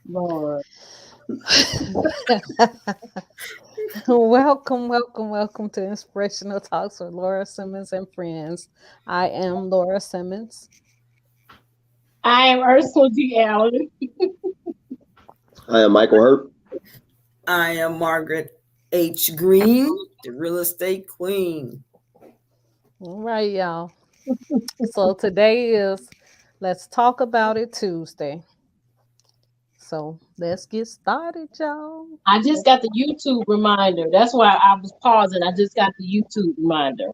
Lord. Welcome to Inspirational Talks with Laura Simmons and Friends. I am Laura Simmons. I am Ursula D. Allen. I am Michael Hurt. I am Margaret H. Green, the real estate queen. All right, y'all. So today is Let's Talk About It Tuesday. So let's get started, y'all. I just got the YouTube reminder. That's why I was pausing. I just got the YouTube reminder.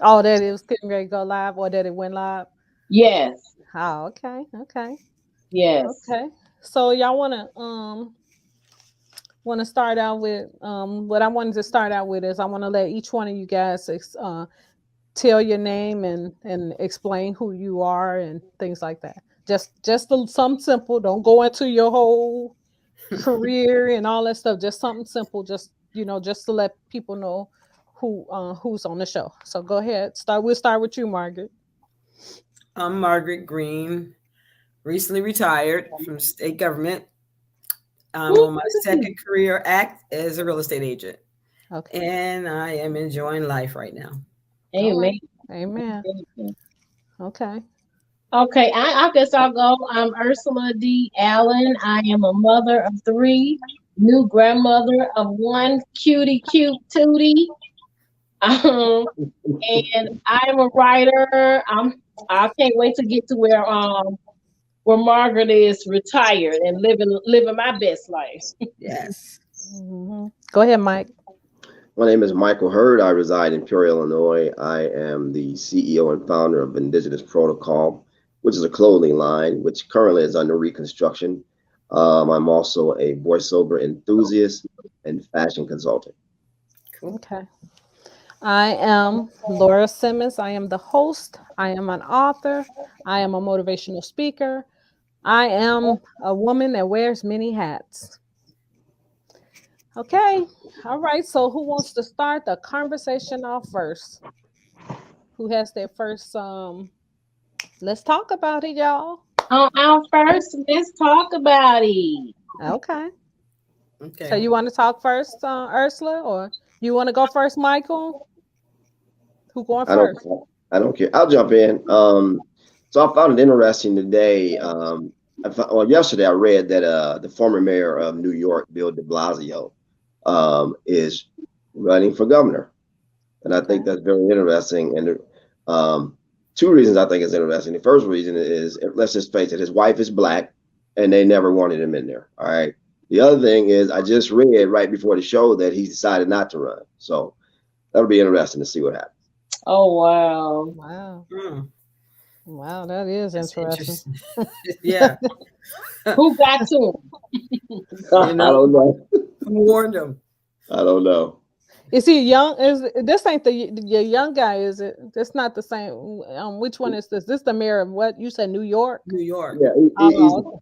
Oh, that it was getting ready to go live or that it went live? Yes. Oh, okay. Yes. Okay. So y'all wanna start out with what I wanted to start out with is I want to let each one of you guys tell your name and explain who you are and things like that. Something simple. Don't go into your whole career and all that stuff. Just something simple. Just to let people know who's on the show. So go ahead. We'll start with you, Margaret. I'm Margaret Green, recently retired from state government. I'm on my second career act as a real estate agent. Okay. And I am enjoying life right now. Amen. Amen. Okay. Okay, I guess I'll go. I'm Ursula D. Allen. I am a mother of three, new grandmother of one cutie cute tootie. Um, and I'm a writer. I can't wait to get to where Margaret is retired and living my best life. Yes. Mm-hmm. Go ahead, Mike. My name is Michael Hurd. I reside in Peoria, Illinois. I am the CEO and founder of Indigenous Protocol, which is a clothing line, which currently is under reconstruction. I'm also a voiceover enthusiast and fashion consultant. Cool. Okay. I am Laura Simmons. I am the host. I am an author. I am a motivational speaker. I am a woman that wears many hats. Okay. All right. So who wants to start the conversation off first? Who has their first let's talk about it, y'all. Our first, let's talk about it. Okay. So Okay. you want to talk first, Ursula, or you want to go first, Michael? Who going I don't, first? I don't care. I'll jump in. So I found it interesting today. Yesterday I read that the former mayor of New York, Bill de Blasio, is running for governor. And I think that's very interesting. And two reasons I think it's interesting. The first reason is, let's just face it, his wife is black, and they never wanted him in there. All right. The other thing is, I just read right before the show that he decided not to run. So that'll be interesting to see what happens. Oh wow. Wow. Mm, Wow, that is that's interesting. interesting. Yeah. Who got to I don't know. Who warned them? I don't know. Is he young? Is this ain't the young guy? Is it? That's not the same. Which one is this? This the mayor of what you said? New York. New York. Yeah, Oh,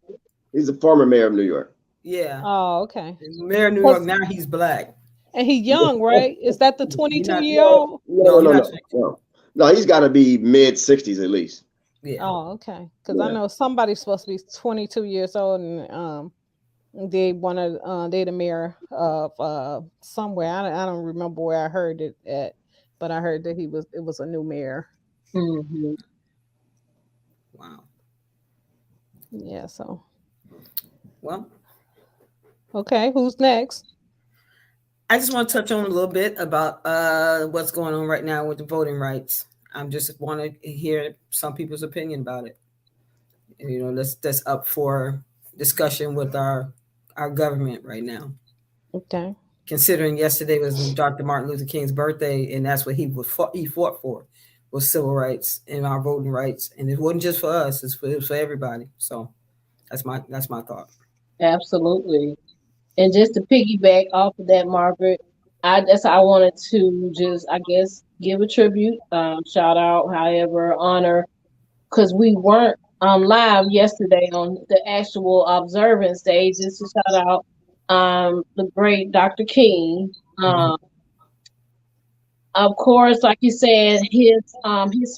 he's a former mayor of New York. Yeah. oh, okay. Mayor of New York, now he's black. And he young, right? Is that the He 22 not, year old? no, he not. No. He's got to be mid 60s at least. Yeah. Oh, okay. Because I Yeah. know somebody's supposed to be 22 years old, and they want to they the mayor of somewhere. I don't remember where I heard it at, but I heard that it was a new mayor. Mm-hmm. Wow. Yeah. So Well, okay, who's next? I just want to touch on a little bit about what's going on right now with the voting rights. I'm just want to hear some people's opinion about it. That's up for discussion with our government right now. Okay. Considering yesterday was Dr. Martin Luther King's birthday, and that's what he fought for was civil rights and our voting rights, and it wasn't just for us; it was for everybody. So that's my thought. Absolutely. And just to piggyback off of that, Margaret, I wanted to just I guess give a tribute, shout out, however, honor, because we weren't live yesterday on the actual observance day. Just to shout out the great Dr. King. Mhm. Of course, like you said, his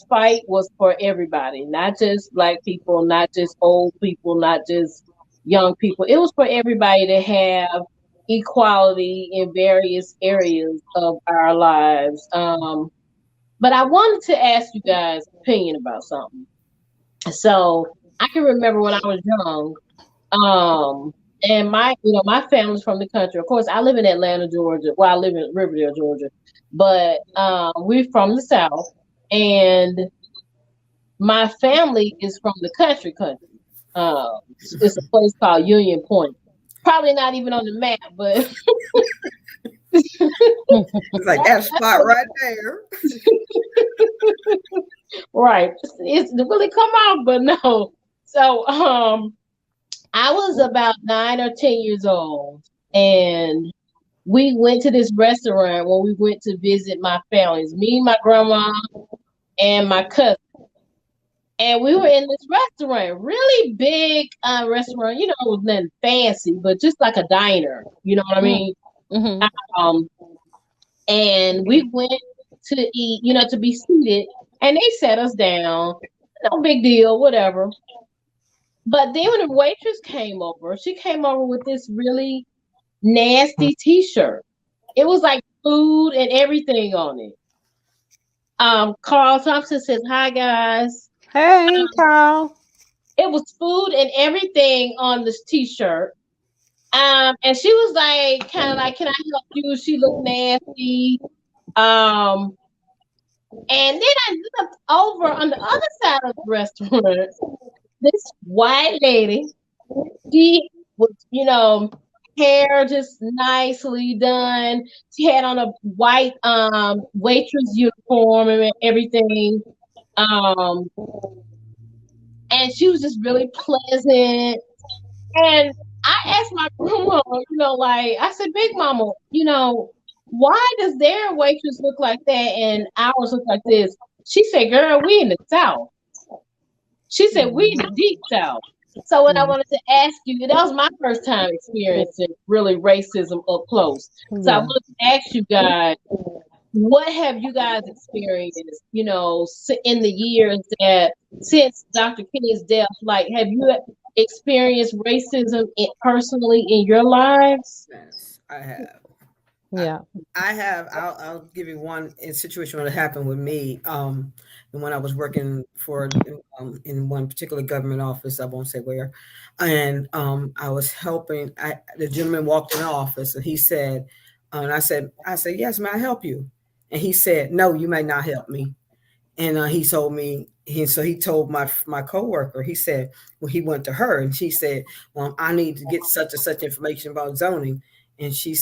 fight was for everybody, not just black people, not just old people, not just young people. It was for everybody to have equality in various areas of our lives. But I wanted to ask you guys' opinion about something. So I can remember when I was young, and my family's from the country. Of course, I live in Atlanta, Georgia. Well, I live in Riverdale, Georgia, but we're from the South, and my family is from the country. It's a place called Union Point. Probably not even on the map, but It's like that spot right there. right. It's really come out, but no. So I was about 9 or 10 years old, and we went to this restaurant when we went to visit my families, me, my grandma, and my cousin. And we were in this restaurant, really big restaurant. You know, it was nothing fancy, but just like a diner. You know what I mean? Mm-hmm. Um, and we went to eat, to be seated, and they sat us down. No big deal, whatever. But then when the waitress came over, she came over with this really nasty T-shirt. It was like food and everything on it. Carl Thompson says, "Hi guys." Hey, Carl. It was food and everything on this T-shirt. And she was like, kind of like, "Can I help you?" She looked nasty. Um, and then I looked over on the other side of the restaurant. This white lady, she was, hair just nicely done. She had on a white waitress uniform and everything. Um, and she was just really pleasant. And I asked my grandma, like I said, Big Mama, why does their waitress look like that and ours look like this? She said, "Girl, we in the South." She said, "We in the deep South." So what I wanted to ask you, that was my first time experiencing really racism up close. So I Yeah. wanted to ask you guys, what have you guys experienced, in the years that since Dr. Kenny's death? Like, have you experienced racism personally in your lives? Yes, I have. Yeah. I have. I'll give you one situation when it happened with me. And when I was working for in one particular government office, I won't say where, and I was helping. The gentleman walked in the office and he said, and I said, "Yes, may I help you?" And he said, "No, you may not help me." And he told me. He told my coworker. He said, well, he went to her and she said, "Well, I need to get such and such information about zoning." And she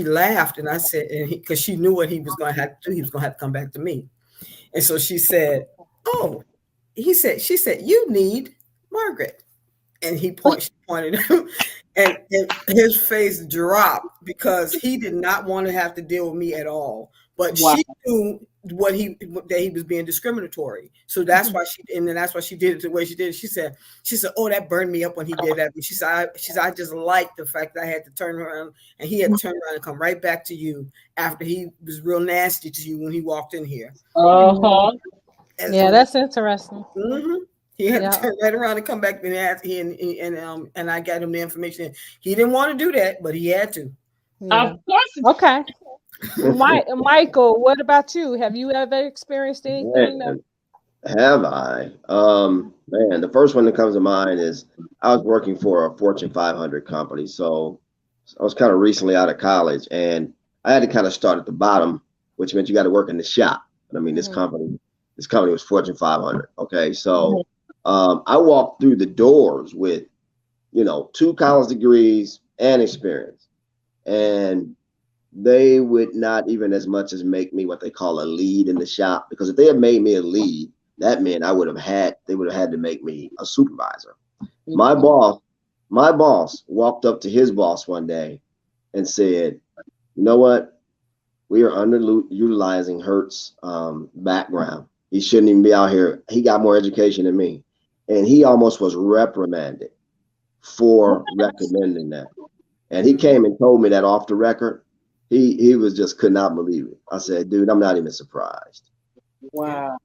laughed and I said, and because she knew what he was going to have to do, he was going to have to come back to me. And so she said, "Oh," she said, "You need Margaret." And she pointed him, and his face dropped because he did not want to have to deal with me at all. But Wow. she knew that he was being discriminatory. So that's why that's why she did it the way she did it. She said, "Oh, that burned me up when he did that." But she said, I just liked the fact that I had to turn around and he had to turn around and come right back to you after he was real nasty to you when he walked in here. Uh-huh. And Yeah, so that's interesting. he had Yeah. to turn right around and come back and ask, and I got him the information. He didn't want to do that, but he had to. Yeah. Of course. Okay. Michael, what about you? Have you ever experienced anything that? Man, have I? Man, the first one that comes to mind is I was working for a Fortune 500 company. So I was kind of recently out of college and I had to kind of start at the bottom, which meant you got to work in the shop. But I mean, this company was Fortune 500. Okay. So I walked through the doors with, 2 college degrees and experience. And they would not even as much as make me what they call a lead in the shop, because if they had made me a lead, that meant they would have had to make me a supervisor. My boss walked up to his boss one day and said, "You know what? We are underutilizing Hertz background. He shouldn't even be out here. He got more education than me." And he almost was reprimanded for recommending that. And he came and told me that off the record. He was just could not believe it. I said, "Dude, I'm not even surprised." Wow.